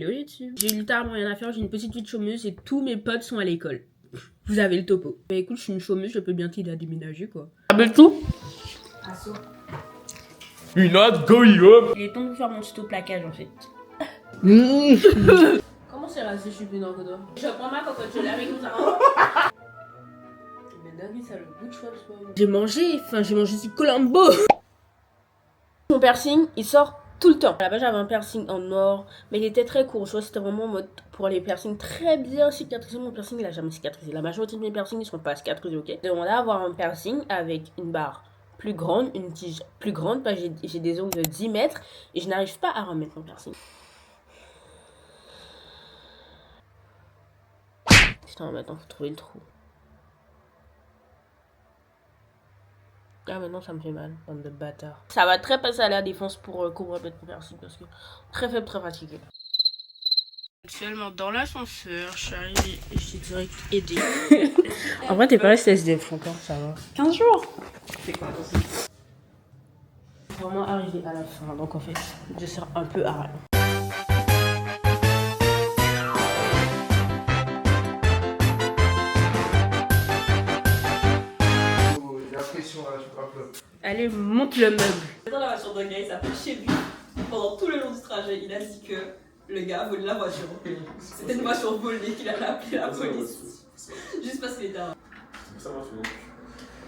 loger dessus. J'ai littéralement rien à faire, j'ai une petite vie de chômeuse et tous mes potes sont à l'école. Vous avez le topo. Bah écoute, je suis une chômeuse, je peux bien t'aider à déménager quoi. Appelle tout. Asso. You're not going home. Il est temps de faire mon tuto plaquage en fait. Comment c'est rasé, je suis plus dans le dos. Je prends ma cocotte, je l'avais comme ça. Mais dingue, ça le bout de choix. J'ai mangé du Colombo. Mon piercing, il sort tout le temps. Là-bas, j'avais un piercing en or, mais il était très court. Je vois, c'était vraiment en mode pour les piercings très bien cicatrisés. Mon piercing, il a jamais cicatrisé. La majorité de mes piercings, ils sont pas cicatrisés, ok. Je demandais à avoir un piercing avec une barre plus grande, une tige plus grande, parce que j'ai des ongles de 10 mètres et je n'arrive pas à remettre mon piercing. Putain, maintenant, faut trouver le trou. Ah, maintenant ça me fait mal, bande de bâtard. Ça va très passer à la défense pour couvrir mon piercing parce que très faible, très fatigué. Actuellement dans l'ascenseur, je suis arrivée et j'ai direct aidé. En vrai, t'es pas resté SDF encore, ça va. 15 jours. C'est quoi vraiment arrivé à la fin, donc en fait, je sers un peu à rien. Allez, monte le meuble. Dans la voiture de gars, il s'appelle chez lui. Pendant tout le long du trajet, il a dit que le gars a volé la voiture. C'était une voiture volée qu'il allait appeler la police. Juste parce qu'il était un. Ça va,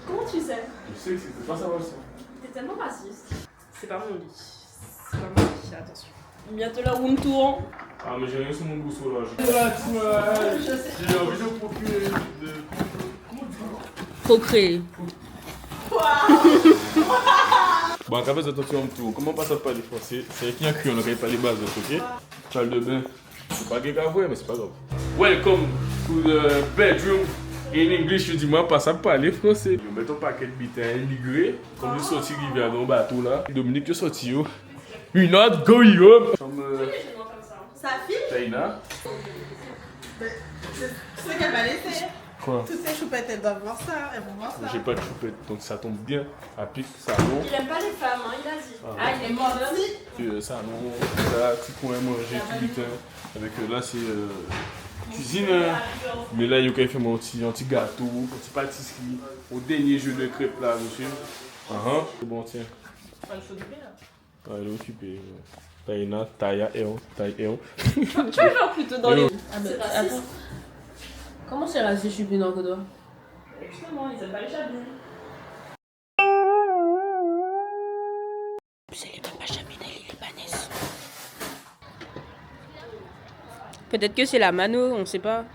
Comment tu sais? je sais que c'était pas ça voiture. T'es tellement raciste. C'est pas mon lit. C'est pas mon lit, attention. Bientôt la room tour. Ah, mais j'ai rien sur mon gousseau là. Je sais. J'ai envie de procurer de. Procréer. Bon, en fait, attention, comment pas ça parler français? C'est qui a cru, on a pas les bases, ok? Salle de bain. C'est pas quelqu'un à voir, mais c'est pas grave. Welcome to the bedroom. In English, je dis moi pas ça parler français. Je mets ton paquet de bitin immigré, comme je sorti rivière dans le bateau là. Dominique, je sorti yo. You're not going home. Ça file? Taina. C'est ce qu'elle va laisser. Quoi? Toutes ces choupettes, elles doivent voir ça, elles vont voir ça. J'ai pas de choupette, donc ça tombe bien. Applique salon. Il aime pas les femmes, hein, il a dit. Ah, Il est mort. Salon, là, tu pourrais manger tout le temps. Avec là, c'est cuisine. Mais là, il y a fait mon petit gâteau, une petite pâtisserie. Au dernier jeu de crêpes là, monsieur. C'est bon, tiens. Pas le s'occuper là. Ah, elle est occupée. Taïna, Taïa, Eon, Taï, Eon. Tu vas genre plutôt dans les. Ah bah, C'est raciste. attends. Comment c'est rasé, je suis plus dans le dos? Justement, ils aiment pas les chablis. Elle est même pas jaminée, elle est libanaise. Peut-être que c'est la mano, on sait pas.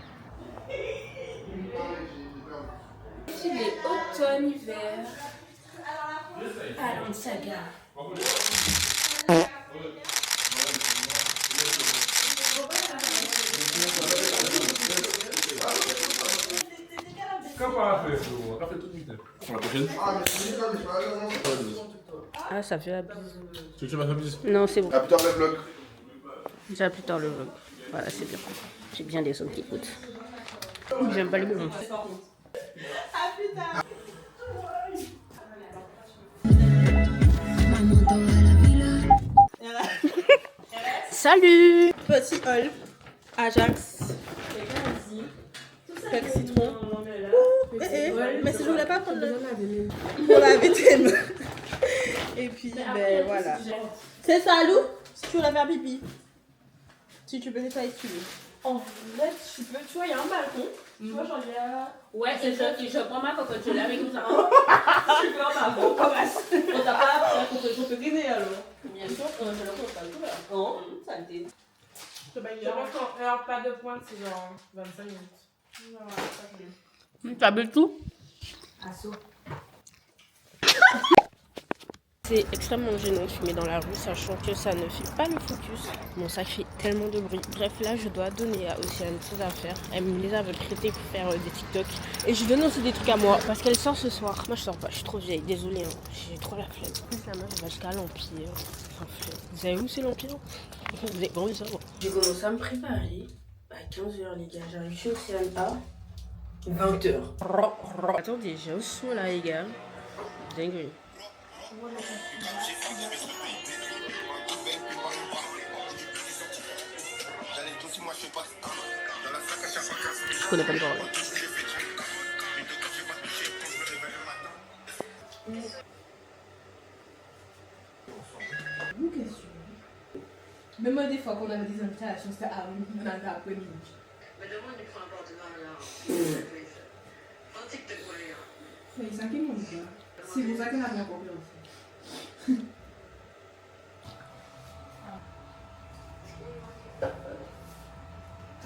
Il est automne, hiver. Allons, saga. Comment on va faire ça? On va faire tout de suite. Pour la prochaine? Ah, ça fait la bise. Tu veux que je fasse la bise? Non, c'est bon. Ah putain, le bloc. Déjà plus tard le vlog. Voilà, c'est bien. J'ai bien des sons qui écoutent. J'aime pas les bonbons. Ah putain. Salut! Petit hall, Ajax, Pec citron. Mais si je voulais pas prendre le pour la VTM. Et puis, ben voilà. C'est ça, Lou? Si tu voulais faire pipi. Si tu peux nettoyer si tu veux. En fait, tu peux, tu vois, il y a un balcon. Tu vois, genre, il y a. Ouais, et je prends ma cocotte, je l'avais comme ça. Tu peux en balcon, commence. On t'a pas on peut griner alors. Bien sûr, je le compte pas tout là. Non, ça a été. Alors, pas de pointe, c'est genre 25 minutes. T'as bu tout? Asso. C'est extrêmement gênant de fumer dans la rue, sachant que ça ne fait pas le focus. Bon, ça fait tellement de bruit. Bref, là, je dois donner à Océane choses à faire. Elle me les avait prêtées pour faire des TikTok. Et je lui donne aussi des trucs à moi, parce qu'elle sort ce soir. Moi, je sors pas, je suis trop vieille, désolée, hein. J'ai trop la flemme. En plus, la meuf, elle va jusqu'à l'Empire. Enfin, flemme. Vous savez où c'est l'Empire? Vous avez pas envie de savoir. J'ai commencé à me préparer à 15h, les gars. J'arrive chez Océane à 20h. Attendez, j'ai un son là, les gars. Dingue. Je connais pas les paroles. Même moi, des fois, quand on avait des invitations, c'était à on avait après-midi. C'est ça qui est mon gars. C'est pour ça qu'elle a bien compris aussi.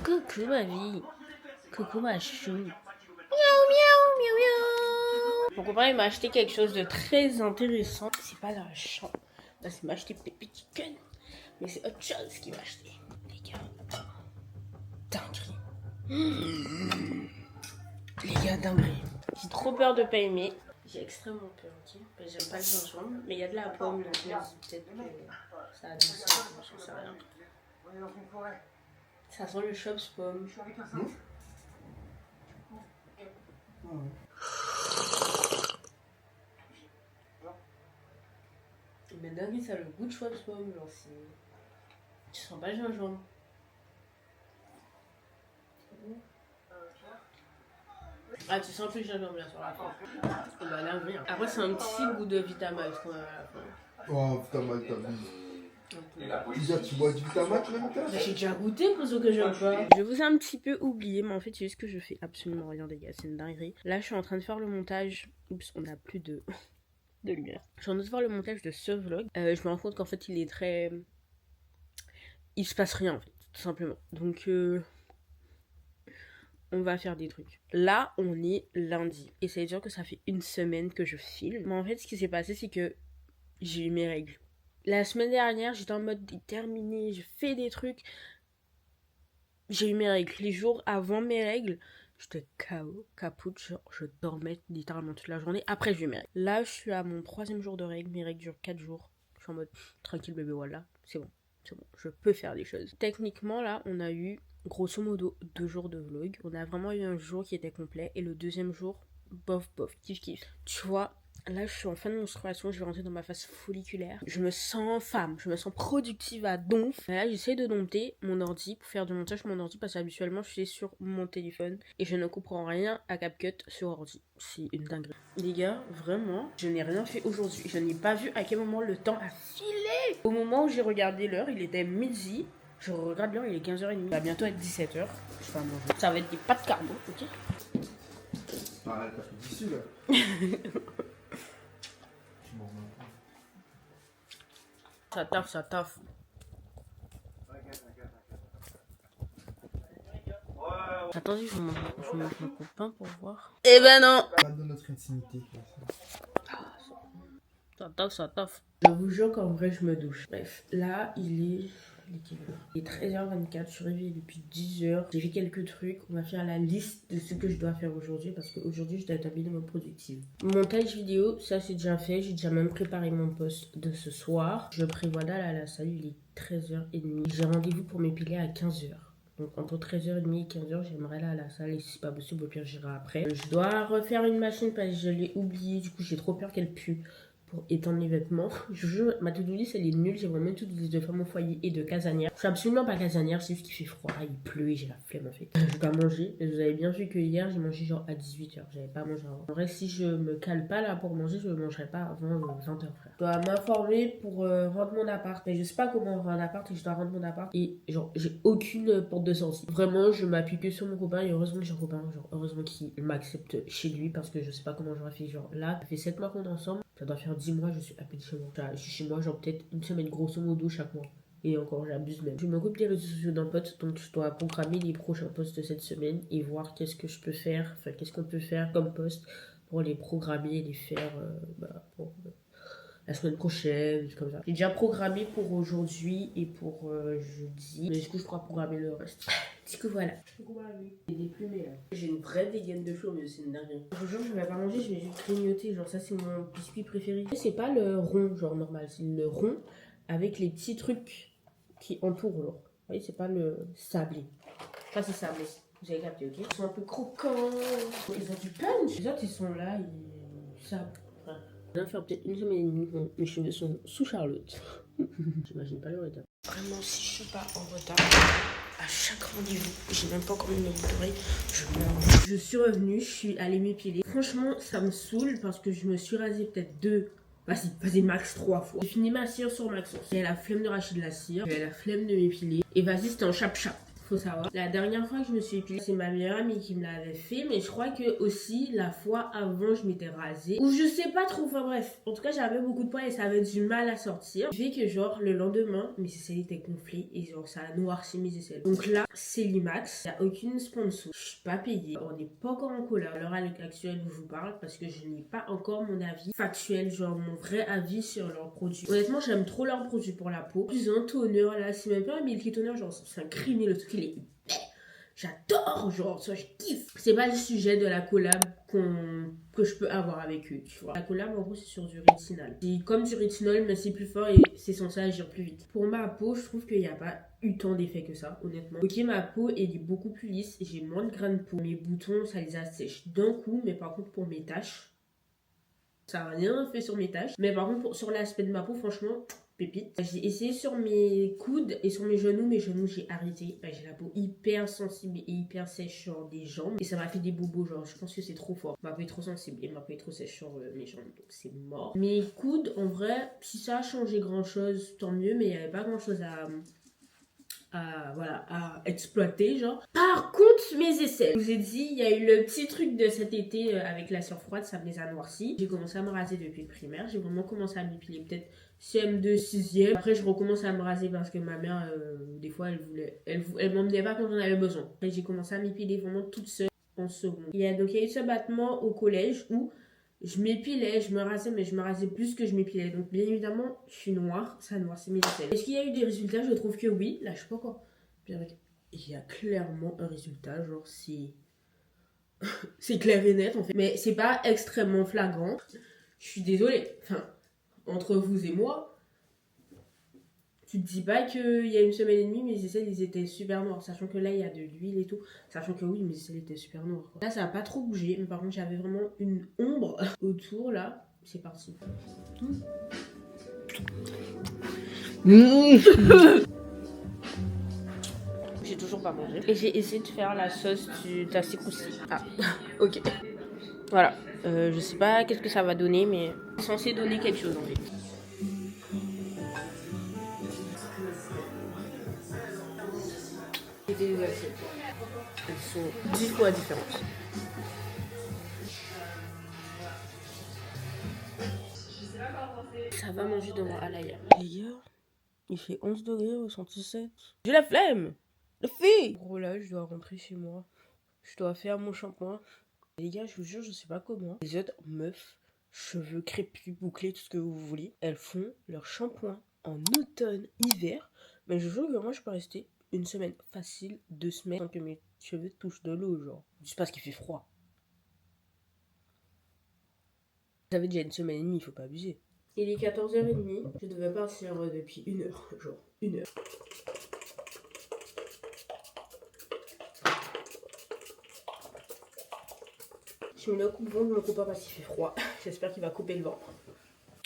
Coucou ma vie. Coucou ma chou. Miaou, miaou, miaou, miaou. Mon copain il m'a acheté quelque chose de très intéressant. C'est pas l'argent. Là, c'est m'a acheté des petits guns. Mais c'est autre chose qu'il m'a acheté. Les gars. Dinguerie. Les gars, dinguerie. J'ai trop peur de pas aimer. J'ai extrêmement peur, ok. Parce que j'aime pas le gingembre. Mais il y a de la pomme, donc je me dis peut-être que ça a du sens. J'en sais rien. Ça sent le chops pomme. Mais dingue, ça a le goût de chops pomme, genre c'est... Tu sens pas le gingembre. Ah, tu sens plus le gingembre là sur la fin. Et bah là, rien. Après, c'est un petit goût de Vitamax qu'on a à la fin. Oh, Vitamax, t'as vu. Déjà, tu bois du Vitamax même toi? J'ai déjà goûté pour ceux que j'aime pas. Je vous ai un petit peu oublié, mais en fait, c'est juste que je fais absolument rien, les gars. C'est une dinguerie. Là, je suis en train de faire le montage. Oups, on a plus de lumière. Je suis en train de faire le montage de ce vlog. Je me rends compte qu'en fait, il est très... Il se passe rien, en fait, tout simplement. Donc, on va faire des trucs. Là, on est lundi. Et ça veut dire que ça fait une semaine que je filme. Mais en fait, ce qui s'est passé, c'est que j'ai eu mes règles. La semaine dernière, j'étais en mode déterminée, je fais des trucs. J'ai eu mes règles. Les jours avant mes règles, j'étais KO, capoute, genre je dormais littéralement toute la journée. Après, j'ai eu mes règles. Là, je suis à mon 3e jour de règles. Mes règles durent 4 jours. Je suis en mode tranquille bébé, voilà, c'est bon. C'est bon, je peux faire des choses. Techniquement, là, on a eu grosso modo 2 jours de vlog. On a vraiment eu un jour qui était complet. Et le 2e jour, bof, kiff. Tu vois, là, je suis en fin de menstruation, je vais rentrer dans ma phase folliculaire. Je me sens femme, je me sens productive à donf. Là, j'essaie de dompter mon ordi pour faire du montage sur mon ordi parce qu'habituellement, je suis sur mon téléphone et je ne comprends rien à CapCut sur ordi. C'est une dinguerie. Les gars, vraiment, je n'ai rien fait aujourd'hui. Je n'ai pas vu à quel moment le temps a filé. Au moment où j'ai regardé l'heure, il était midi. Je regarde l'heure, il est 15h30. Il va bientôt être 17h. Je vais manger. Ça va être des pâtes carbo, ok? Ah, t'as fait d'ici là. Ça taffe. Attendez, je mange mon copain pour voir. Eh ben non! Pas de notre intimité. Ça taffe. Je vous jure qu'en vrai, je me douche. Bref, là, il est 13h24. Je suis réveillée depuis 10h. J'ai fait quelques trucs. On va faire la liste de ce que je dois faire aujourd'hui parce qu'aujourd'hui, je dois être minimum productive. Montage vidéo, ça c'est déjà fait. J'ai déjà même préparé mon post de ce soir. Je prévois d'aller à la salle. Il est 13h30. J'ai rendez-vous pour m'épiler à 15h. Donc entre 13h30 et 15h, j'aimerais aller à la salle et si c'est pas possible, au pire j'irai après. Je dois refaire une machine parce que je l'ai oubliée. Du coup, j'ai trop peur qu'elle pue. Pour étendre les vêtements. Je vous jure, ma to-do list elle est nulle. J'ai vraiment une to-do list de femme au foyer et de casanière. Je suis absolument pas casanière, c'est juste qu'il fait froid, il pleut et j'ai la flemme en fait. Je dois manger. Et vous avez bien vu que hier j'ai mangé genre à 18h. J'avais pas mangé avant. En vrai, si je me cale pas là pour manger, je ne mangerai pas avant 20h frère. Je dois m'informer pour rendre mon appart. Mais je sais pas comment rendre un appart et je dois rendre mon appart. Et genre, j'ai aucune porte de sortie. Vraiment, je m'appuie que sur mon copain et heureusement que j'ai un copain. Genre, heureusement qu'il m'accepte chez lui parce que je sais pas comment j'aurais fait. Genre là, ça fait 7 mois qu'on est ensemble. Ça doit faire 10 mois, je suis à peine chez moi. Je suis chez moi, genre peut-être une semaine grosso modo chaque mois. Et encore, j'abuse même. Je m'occupe des réseaux sociaux d'un pote, donc je dois programmer les prochains posts de cette semaine et voir qu'est-ce que je peux faire, enfin qu'est-ce qu'on peut faire comme post pour les programmer et les faire pour la semaine prochaine, comme ça. J'ai déjà programmé pour aujourd'hui et pour jeudi, mais du coup je pourrais programmer le reste. Du coup voilà. J'ai des plumées là. J'ai une vraie dégaine de chaud, mais c'est une dinguerie. Je vous jure, je vais pas manger, je vais juste grignoter. Genre ça c'est mon biscuit préféré. C'est pas le rond genre normal, c'est le rond avec les petits trucs qui entourent l'eau. Vous voyez, c'est pas le sablé. Ça c'est sablé. Vous avez capté, ok? Ils sont un peu croquants. Ils ont du punch. Les autres ils sont là, ils savent. Ça va faire peut-être une semaine et demie que mes cheveux sont sous Charlotte. J'imagine pas le retard. Vraiment, si je suis pas en retard, à chaque rendez-vous. J'ai même pas encore mis mes boucles d'oreilles. Je suis revenue, je suis allée m'épiler. Franchement, ça me saoule parce que je me suis rasée peut-être 2. Vas-y, max 3 fois. J'ai fini ma cire sur Maxence. J'ai la flemme de racheter de la cire. J'ai la flemme de m'épiler. Et vas-y, c'était en chap-chap. Faut savoir. La dernière fois que je me suis épilée, c'est ma meilleure amie qui me l'avait fait. Mais je crois que aussi, la fois avant, je m'étais rasée. Ou je sais pas trop. Enfin bref. En tout cas, j'avais beaucoup de poils et ça avait du mal à sortir. Fait que genre, le lendemain, mes aisselles étaient gonflées. Et genre, ça a noirci mes aisselles. Donc là, c'est Limax. Il n'y a aucune sponsor. Je suis pas payée. On n'est pas encore en collab à l'heure actuelle où je vous parle. Parce que je n'ai pas encore mon avis factuel. Genre, mon vrai avis sur leurs produits. Honnêtement, j'aime trop leurs produits pour la peau. Plus un toner là. C'est même pas un milky toner. Genre, c'est un creamy. Le truc, il est j'adore, genre ça je kiffe. C'est pas le sujet de la collab que je peux avoir avec eux, tu vois. La collab en gros c'est sur du rétinol. C'est comme du rétinol mais c'est plus fort et c'est censé agir plus vite. Pour ma peau, je trouve qu'il n'y a pas eu tant d'effet que ça, honnêtement. Ok, ma peau elle est beaucoup plus lisse et j'ai moins de grains de peau. Mes boutons ça les assèche d'un coup, mais par contre pour mes taches, ça n'a rien fait sur mes taches. Mais par contre sur l'aspect de ma peau, franchement, pépite. J'ai essayé sur mes coudes et sur mes genoux j'ai arrêté. J'ai la peau hyper sensible et hyper sèche sur des jambes et ça m'a fait des bobos, genre je pense que c'est trop fort. Ma peau est trop sensible et ma peau est trop sèche sur mes jambes, donc c'est mort. Mes coudes en vrai, si ça a changé grand chose tant mieux, mais il n'y avait pas grand chose à exploiter genre. Par contre mes aisselles, je vous ai dit il y a eu le petit truc de cet été avec la cire froide, ça me les a noircis. J'ai commencé à me raser depuis le primaire, j'ai vraiment commencé à m'épiler peut-être CM2, 6e. Après je recommence à me raser parce que ma mère des fois elle m'emmenait pas quand j'en avais besoin. Après j'ai commencé à m'épiler vraiment toute seule en seconde. Il y a eu ce battement au collège où je m'épilais, je me rasais, mais je me rasais plus que je m'épilais. Donc bien évidemment, je suis noire, ça noircit mes aisselles. Est-ce qu'il y a eu des résultats? Je trouve que oui. Là, je sais pas quoi. Il y a clairement un résultat, genre c'est clair et net en fait. Mais c'est pas extrêmement flagrant. Je suis désolée. Enfin, entre vous et moi, tu te dis pas qu'il y a une semaine et demie, mes aisselles ils étaient super noirs. Sachant que là, il y a de l'huile et tout. Sachant que oui, mes aisselles étaient super noires. Là, ça a pas trop bougé. Mais par contre, j'avais vraiment une ombre autour là. C'est parti. J'ai toujours pas mangé. Et j'ai essayé de faire la sauce du tassikoussi. Ah, ok. Voilà. Je sais pas qu'est-ce que ça va donner, mais c'est censé donner quelque chose en fait. Les assiettes, elles sont 10 fois différentes. Ça va manger devant Alaya. Les gars, il fait 11 degrés au 117. J'ai la flemme. La fille. Gros là, je dois rentrer chez moi. Je dois faire mon shampoing. Les gars, je vous jure, je sais pas comment. Les autres meufs, cheveux crépus, bouclés, tout ce que vous voulez, elles font leur shampoing en automne, hiver. Mais je jure que moi, je peux rester une semaine facile, 2 semaines, sans que mes cheveux touchent de l'eau, genre. Juste parce qu'il fait froid. J'avais déjà une semaine et demie, il faut pas abuser. Il est 14h30, je devais partir depuis 1 heure, genre 1 heure. Je mets le coupe-vent, je me coupe pas parce qu'il fait froid. J'espère qu'il va couper le vent.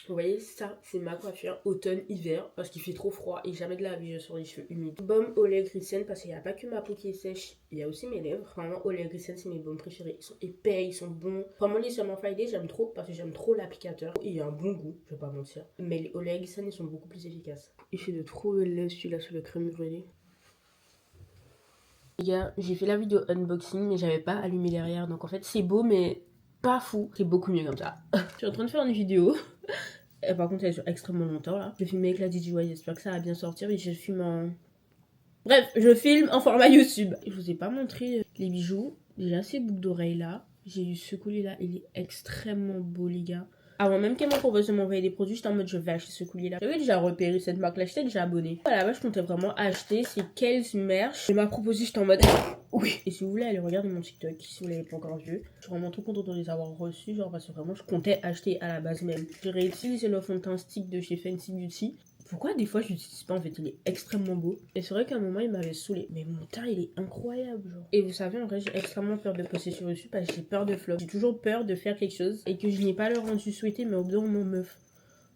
Vous voyez, ça, c'est ma coiffure automne-hiver parce qu'il fait trop froid et jamais de la vie sur les cheveux humides. Baume au lait glycine parce qu'il n'y a pas que ma peau qui est sèche, il y a aussi mes lèvres. Vraiment, au lait glycine, c'est mes baumes préférés. Ils sont épais, ils sont bons. Vraiment, les Summer Friday, j'aime trop parce que j'aime trop l'applicateur. Il y a un bon goût, je vais pas mentir. Mais les au lait glycine, ils sont beaucoup plus efficaces. Il fait de trop le lait celui-là sur le crème brûlée. Les gars, j'ai fait la vidéo unboxing mais j'avais pas allumé derrière. Donc en fait, c'est beau mais pas fou. C'est beaucoup mieux comme ça. Je suis en train de faire une vidéo. Et par contre, elle dure extrêmement longtemps là. Je filme avec la DJI, j'espère que ça va bien sortir. Mais je filme en. Bref, je filme en format YouTube. Je vous ai pas montré les bijoux. Déjà, ces boucles d'oreilles là. J'ai eu ce collier là. Il est extrêmement beau, les gars. Avant même qu'elle m'a proposé de m'envoyer des produits, j'étais en mode je vais acheter ce collier là. J'avais déjà repéré cette marque là, j'étais déjà abonnée. Voilà, là je comptais vraiment acheter ces Kels Merch. Elle m'a proposé, j'étais en mode oui. Et si vous voulez aller regarder mon TikTok, si vous l'avez pas encore vu, je suis vraiment trop contente de les avoir reçus, genre parce que vraiment je comptais acheter à la base même. J'ai réutilisé le fond de teint stick de chez Fancy Beauty. Pourquoi des fois je l'utilise pas en fait, il est extrêmement beau. Et c'est vrai qu'à un moment il m'avait saoulé. Mais mon teint il est incroyable genre. Et vous savez en vrai j'ai extrêmement peur de poster sur YouTube parce que j'ai peur de flop. J'ai toujours peur de faire quelque chose et que je n'ai pas le rendu souhaité mais au bout d'un moment meuf.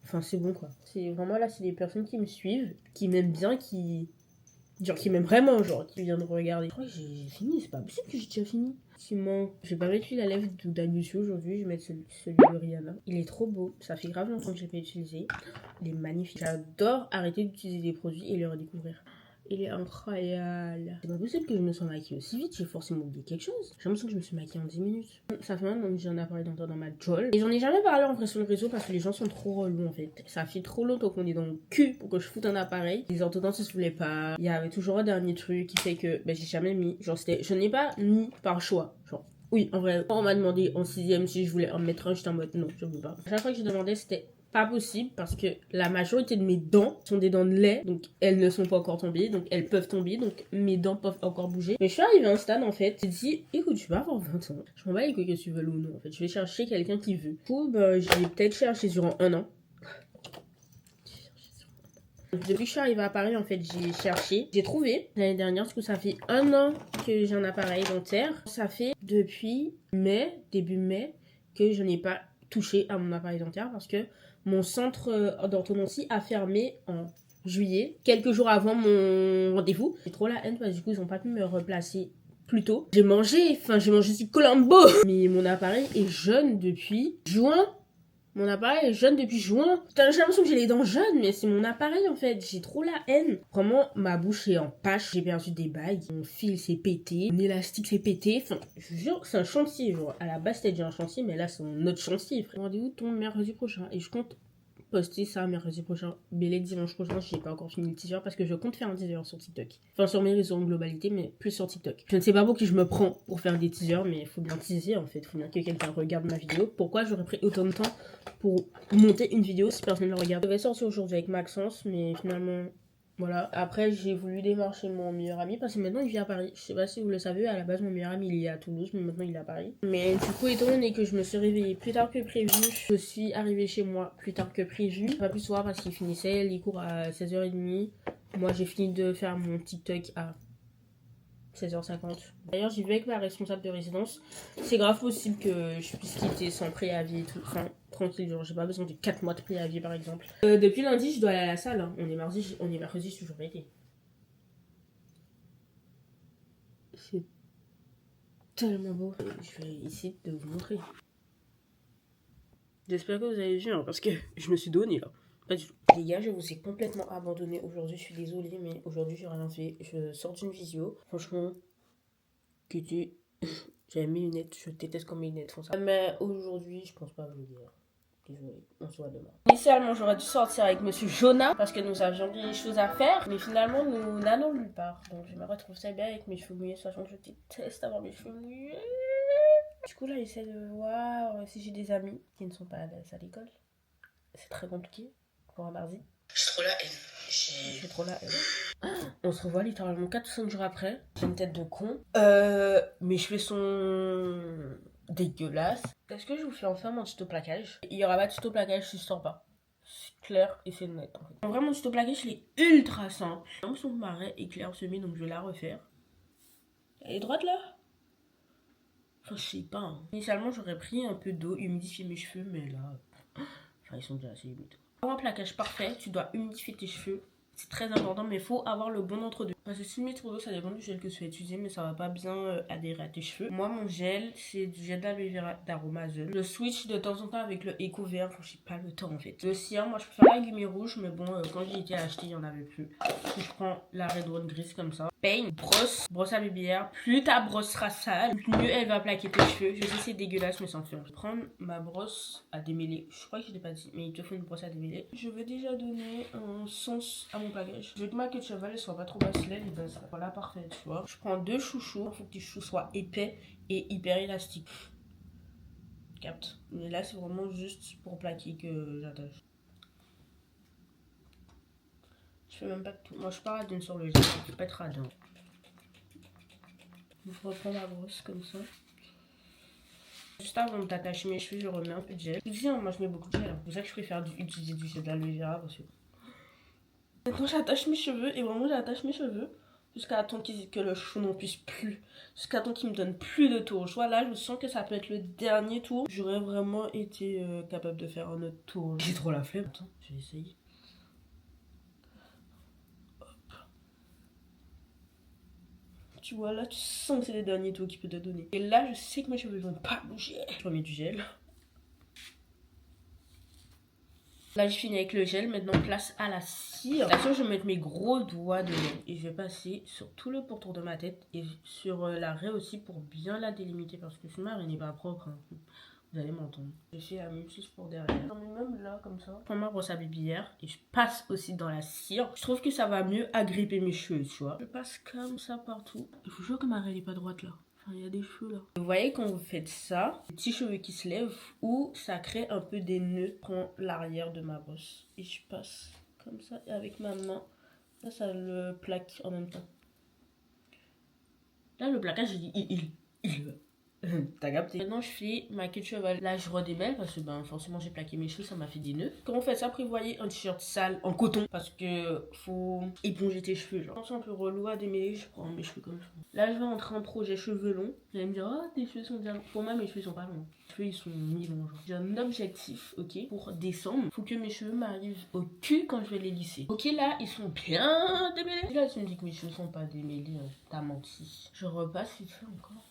Enfin c'est bon quoi. C'est vraiment là c'est des personnes qui me suivent, qui m'aiment bien, qui Genre qui m'aime vraiment, genre qui vient de regarder. Je crois que j'ai fini, c'est pas possible que j'ai déjà fini. Simon, j'ai pas mettre la lèvre d'Anusu aujourd'hui, je vais mettre celui de Rihanna. Il est trop beau, ça fait grave longtemps que je l'ai pas utilisé. Il est magnifique. J'adore arrêter d'utiliser des produits et les redécouvrir. Il est incroyable. C'est pas possible que je me sois maquillée aussi vite, j'ai forcément oublié quelque chose. J'ai l'impression que je me suis maquillée en 10 minutes. Ça fait maintenant que j'ai un appareil dentaire dans ma jolle. Et j'en ai jamais parlé en vrai sur le réseau parce que les gens sont trop relous en fait. Ça fait trop longtemps qu'on est dans le cul pour que je foute un appareil. Les orthodontistes voulaient pas. Il y avait toujours un dernier truc qui fait que j'ai jamais mis. Genre je n'ai pas mis par choix. Genre oui, en vrai, quand on m'a demandé en 6ème si je voulais en mettre un, j'étais en mode non, je veux pas. À chaque fois que j'ai demandé, c'était pas possible parce que la majorité de mes dents sont des dents de lait, donc elles ne sont pas encore tombées, donc elles peuvent tomber, donc mes dents peuvent encore bouger. Mais je suis arrivée à un stade en fait, j'ai dit écoute, tu vas avoir 20 ans, je m'en bats les couilles que tu veux ou non en fait, je vais chercher quelqu'un qui veut. Du coup, je vais peut-être chercher durant 1 an. Depuis que je suis arrivée à Paris, en fait, j'ai cherché, j'ai trouvé l'année dernière, parce que ça fait 1 an que j'ai un appareil dentaire. Ça fait depuis début mai, que je n'ai pas touché à mon appareil dentaire parce que mon centre d'orthodontie a fermé en juillet, quelques jours avant mon rendez-vous. J'ai trop la haine parce que du coup, ils n'ont pas pu me replacer plus tôt. J'ai mangé du Colombo, mais mon appareil est jeune depuis juin. Mon appareil est jeune depuis juin. J'ai l'impression que j'ai les dents jeunes, mais c'est mon appareil en fait. J'ai trop la haine. Vraiment, ma bouche est en pâche. J'ai perdu des bagues. Mon fil s'est pété. Mon élastique s'est pété. Enfin, je vous jure, c'est un chantier. Genre, à la base, c'était déjà un chantier, mais là, c'est un autre chantier. Rendez-vous ton mercredi prochain. Et je compte poster ça mercredi prochain. Bélé dimanche prochain, j'ai pas encore fini le teaser parce que je compte faire un teaser sur TikTok. Enfin, sur mes réseaux en globalité, mais plus sur TikTok. Je ne sais pas pour qui je me prends pour faire des teasers, mais il faut bien teaser en fait. Il faut bien que quelqu'un regarde ma vidéo. Pourquoi j'aurais pris autant de temps pour monter une vidéo si personne ne la regarde? Je devais sortir aujourd'hui avec Maxence, mais finalement, voilà. Après, j'ai voulu démarcher mon meilleur ami parce que maintenant il vit à Paris. Je sais pas si vous le savez, à la base, mon meilleur ami il est à Toulouse, mais maintenant il est à Paris. Mais du coup, étant donné que je me suis réveillée plus tard que prévu, je suis arrivée chez moi plus tard que prévu. Pas plus soir parce qu'il finissait les cours à 16h30. Moi, j'ai fini de faire mon TikTok à 16h50. D'ailleurs, j'ai vu avec ma responsable de résidence. C'est grave possible que je puisse quitter sans préavis et tout. Enfin, tranquille, genre j'ai pas besoin de 4 mois de préavis par exemple. Depuis lundi, je dois aller à la salle. Hein. On est mercredi, je suis toujours été. C'est tellement beau. Je vais essayer de vous montrer. J'espère que vous avez vu, hein, parce que je me suis donné là. Pas du tout. Les gars, je vous ai complètement abandonné aujourd'hui. Je suis désolée, mais aujourd'hui, j'ai rien fait. Je sors d'une visio. Franchement, j'avais mes lunettes. Je déteste quand mes lunettes font ça. Mais aujourd'hui, je pense pas vous le dire. Désolée, on se voit demain. Initialement, j'aurais dû sortir avec Monsieur Jonah parce que nous avions des choses à faire. Mais finalement, nous n'allons nulle part. Donc, je me retrouve très bien avec mes cheveux mouillés, sachant que je déteste avoir mes cheveux mouillés. Du coup, là, j'essaie de voir si j'ai des amis qui ne sont pas à l'école. C'est très compliqué pour un mardi. J'ai trop la haine. J'ai trop la haine. On se revoit littéralement 4 ou 5 jours après. J'ai une tête de con. Mes cheveux sont dégueulasses. Est-ce que je vous fais enfin mon tuto plaquage? Il y aura pas de tuto plaquage si je sors pas. C'est clair et c'est net en fait. En vrai, mon tuto plaquage, il est ultra simple. J'ai l'impression que ma raie est claire semée, donc je vais la refaire. Elle est droite là? Enfin, je sais pas. Hein. Initialement, j'aurais pris un peu d'eau, humidifier mes cheveux, mais là, enfin, ils sont déjà assez humides. Pour un plaquage parfait, tu dois humidifier tes cheveux. C'est très important, mais il faut avoir le bon entre-deux. Parce que si tu mets trop d'eau, ça dépend du gel que tu vas utiliser, mais ça va pas bien adhérer à tes cheveux. Moi, mon gel, c'est du gel d'aloe vera d'Aromazone. Je switch de temps en temps avec le Eco Vert, enfin, j'ai pas le temps en fait. Le cyan, moi je préfère la gummy rouge, mais bon, quand j'ai été acheté, il y en avait plus. Donc, je prends la Red One grise comme ça. Peigne, brosse à BBR. Plus ta brosse sera sale, mieux elle va plaquer tes cheveux. Je sais c'est dégueulasse, mais sans fait. Je vais prendre ma brosse à démêler. Je crois que je l'ai pas dit, mais il te faut une brosse à démêler. Je vais déjà donner un sens à mon plaquage. Je veux que ma queue de cheval soit pas trop basse, les bases. Voilà, parfait, tu vois. Je prends 2 chouchous. Il faut que tes chouchous soient épais et hyper élastiques. Capte. Mais là, c'est vraiment juste pour plaquer que j'attache. Je fais même pas de tout. Moi, je suis pas radine sur le gel. Je peux pas être radin. Je reprends la brosse comme ça. Juste avant de t'attacher mes cheveux, je remets un peu de gel. Je dis, moi, je mets beaucoup de gel. C'est pour ça que je préfère utiliser du gel d'aloe vera parce que... Maintenant, j'attache mes cheveux et vraiment, j'attache mes cheveux jusqu'à temps que le cheveu n'en puisse plus. Jusqu'à temps qu'il me donne plus de tour. Je vois là, je sens que ça peut être le dernier tour. J'aurais vraiment été capable de faire un autre tour. J'ai trop la flemme. Attends, je vais essayer. Hop. Tu vois, là, tu sens que c'est les derniers taux qu'il peut te donner. Et là, je sais que mes cheveux vont pas bouger. Je remets du gel. Là, je finis avec le gel. Maintenant, place à la cire. La cire, je vais mettre mes gros doigts dedans. Et je vais passer sur tout le pourtour de ma tête. Et sur la raie aussi pour bien la délimiter. Parce que sinon, ma raie n'est pas propre. Hein. Vous allez m'entendre. Je fais la même chose pour derrière. J'en mets même là, comme ça. Je prends ma brosse à bibière. Et je passe aussi dans la cire. Je trouve que ça va mieux agripper mes cheveux, tu vois. Je passe comme ça partout. Il faut toujours que ma raie n'est pas droite là. Enfin, il y a des cheveux là. Vous voyez quand vous faites ça, les petits cheveux qui se lèvent ou ça crée un peu des nœuds. Je prends l'arrière de ma brosse et je passe comme ça et avec ma main. Là, ça le plaque en même temps. Là, le plaquage, je dis il. T'as capté. Maintenant, je fais ma queue de cheval. Là, je redémêle parce que forcément, j'ai plaqué mes cheveux, ça m'a fait des nœuds. Quand on fait ça, prévoyez un t-shirt sale en coton parce que faut éponger tes cheveux. Genre, c'est un peu relou à démêler, je prends mes cheveux comme ça. Là, je vais entrer en projet cheveux longs. Vous allez me dire, oh, tes cheveux sont bien longs. Pour moi, mes cheveux sont pas longs. Mes cheveux, ils sont mi-longs. J'ai un objectif, ok, pour décembre. Faut que mes cheveux m'arrivent au cul quand je vais les lisser. Ok, là, ils sont bien démêlés. Là, tu me dis que mes cheveux sont pas démêlés. T'as menti. Je repasse vite fait encore.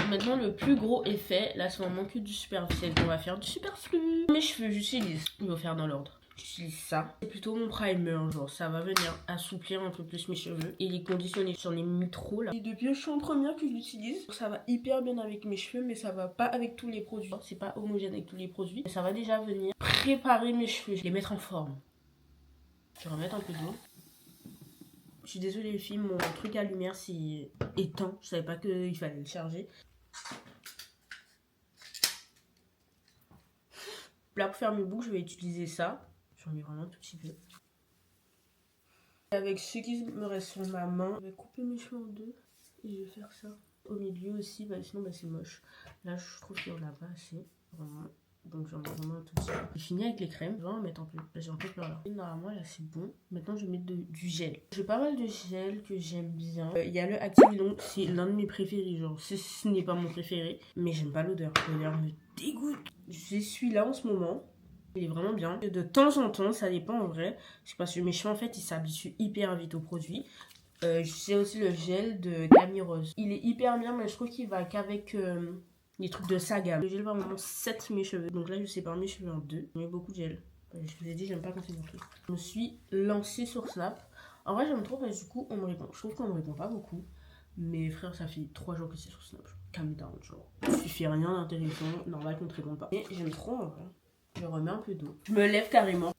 Maintenant, le plus gros effet, là c'est vraiment que du superficiel. On va faire du superflu. Mes cheveux, j'utilise, je vais faire dans l'ordre. J'utilise ça. C'est plutôt mon primer, genre ça va venir assouplir un peu plus mes cheveux et les conditionner. J'en ai mis trop là. Et depuis, je suis en première que j'utilise. Ça va hyper bien avec mes cheveux, mais ça va pas avec tous les produits. C'est pas homogène avec tous les produits. Mais ça va déjà venir préparer mes cheveux, les mettre en forme. Je vais remettre un peu d'eau. Je suis désolée les filles, mon truc à lumière c'est éteint. Je savais pas qu'il fallait le charger. Là pour faire mes boucles, je vais utiliser ça. J'en mets vraiment un tout petit peu. Avec ce qui me reste sur ma main, je vais couper mes cheveux en deux. Et je vais faire ça. Au milieu aussi, sinon c'est moche. Là je trouve qu'il n'y en a pas assez. Vraiment. Donc j'en mets vraiment un tout petit peu. J'ai fini avec les crèmes. Je vais en mettre un peu. J'ai un peu plein là. Et normalement là c'est bon. Maintenant je vais mettre du gel. J'ai pas mal de gel que j'aime bien. Il y a le Actimilon. C'est l'un de mes préférés. Genre ce n'est pas mon préféré. Mais j'aime pas l'odeur. L'odeur me dégoûte. J'ai celui-là en ce moment. Il est vraiment bien. De temps en temps, ça dépend en vrai. C'est parce que mes cheveux en fait ils s'habituent hyper vite aux produits. J'ai aussi le gel de Camille Rose. Il est hyper bien mais je trouve qu'il va qu'avec... les trucs de sa gamme. Le gel va vraiment 7 mes cheveux. Donc là, je sépare mes cheveux en deux. Je mets beaucoup de gel. Je vous ai dit, j'aime pas quand c'est mon truc. Je me suis lancée sur Snap. En vrai, j'aime trop parce que du coup, on me répond. Je trouve qu'on me répond pas beaucoup. Mais frère, ça fait 3 jours que c'est sur Snap. Calme down, genre. Tu fais rien d'intéressant. Normal qu'on te réponde pas. Mais j'aime trop en vrai. Je remets un peu d'eau. Je me lève carrément.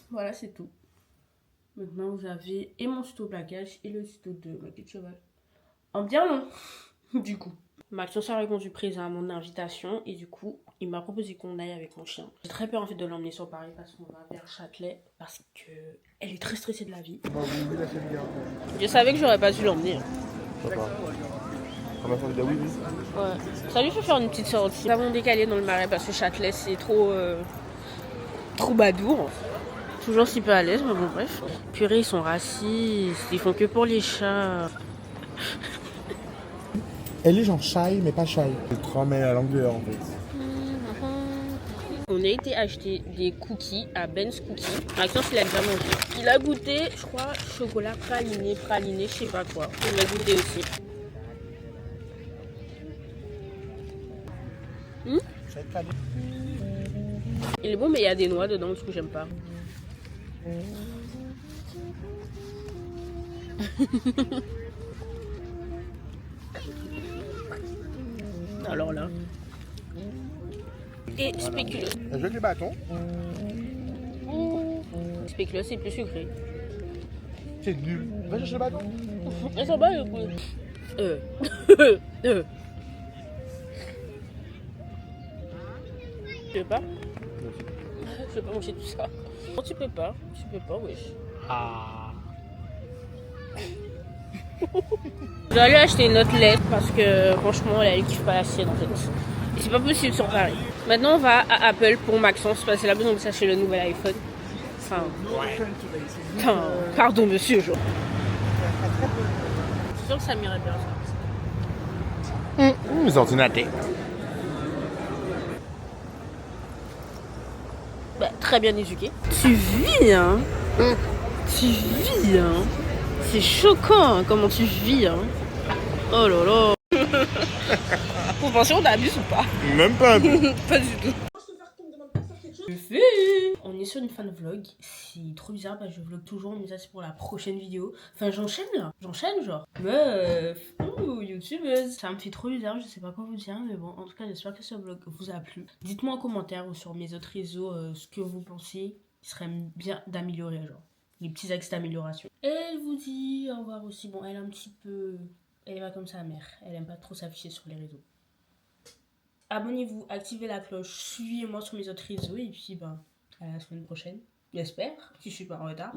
Voilà, c'est tout. Maintenant, vous avez et mon tuto plaquage et le tuto de ma queue de cheval. En bien long, du coup. Maxence a répondu présent à mon invitation et du coup, il m'a proposé qu'on aille avec mon chien. J'ai très peur en fait de l'emmener sur Paris parce qu'on va vers Châtelet parce que elle est très stressée de la vie. Je savais que j'aurais pas dû l'emmener. Ouais. Ça lui fait faire une petite sortie. Nous avons décalé dans le marais parce que Châtelet c'est trop badour. Toujours si peu à l'aise, mais bon bref. Purée, ils sont racistes, ils font que pour les chats. Elle est genre shy, mais pas shy. Elle te ramène à l'anglais en fait. On a été acheter des cookies à Ben's Cookies. Maxence, il a déjà mangé. Il a goûté, je crois, chocolat praliné, je sais pas quoi. Il a goûté aussi. Il est bon, mais il y a des noix dedans, du coup, j'aime pas. Alors là. Et spéculoos. Elle joue avec les bâtons. Spéculoos, c'est plus sucré. C'est nul. Va chercher le bâton. Elles sont pas le goût. Tu veux pas? Je peux pas manger tout ça. Non, tu peux pas, wesh. Ah. Je dois lui acheter une autre lettre parce que franchement elle kiffe pas la sienne en fait. Et c'est pas possible sur Paris. Maintenant on va à Apple pour Maxence parce qu'elle a besoin de s'acheter le nouvel iPhone. Enfin, pardon monsieur, genre. Je suis sûre que ça m'irait bien ça. Ils ont une athée. Bah, très bien éduqué. Tu vis, hein. Tu vis, hein. C'est choquant, hein, comment tu vis, hein. Oh là là. Vous pensez on abuse ou pas? Même pas. Pas du tout. On est sur une fin de vlog. C'est trop bizarre, bah je vlog toujours, mais ça c'est pour la prochaine vidéo. Enfin j'enchaîne là, genre. Meuf, youtubeuse. Ça me fait trop bizarre, je sais pas quoi vous dire, mais bon, en tout cas j'espère que ce vlog vous a plu. Dites-moi en commentaire ou sur mes autres réseaux ce que vous pensez qui serait bien d'améliorer, genre les petits axes d'amélioration. Et elle vous dit au revoir aussi. Bon, elle est un petit peu, elle est pas comme sa mère, elle aime pas trop s'afficher sur les réseaux. Abonnez-vous, activez la cloche, suivez-moi sur mes autres réseaux et puis ben à la semaine prochaine, j'espère, si je suis pas en retard.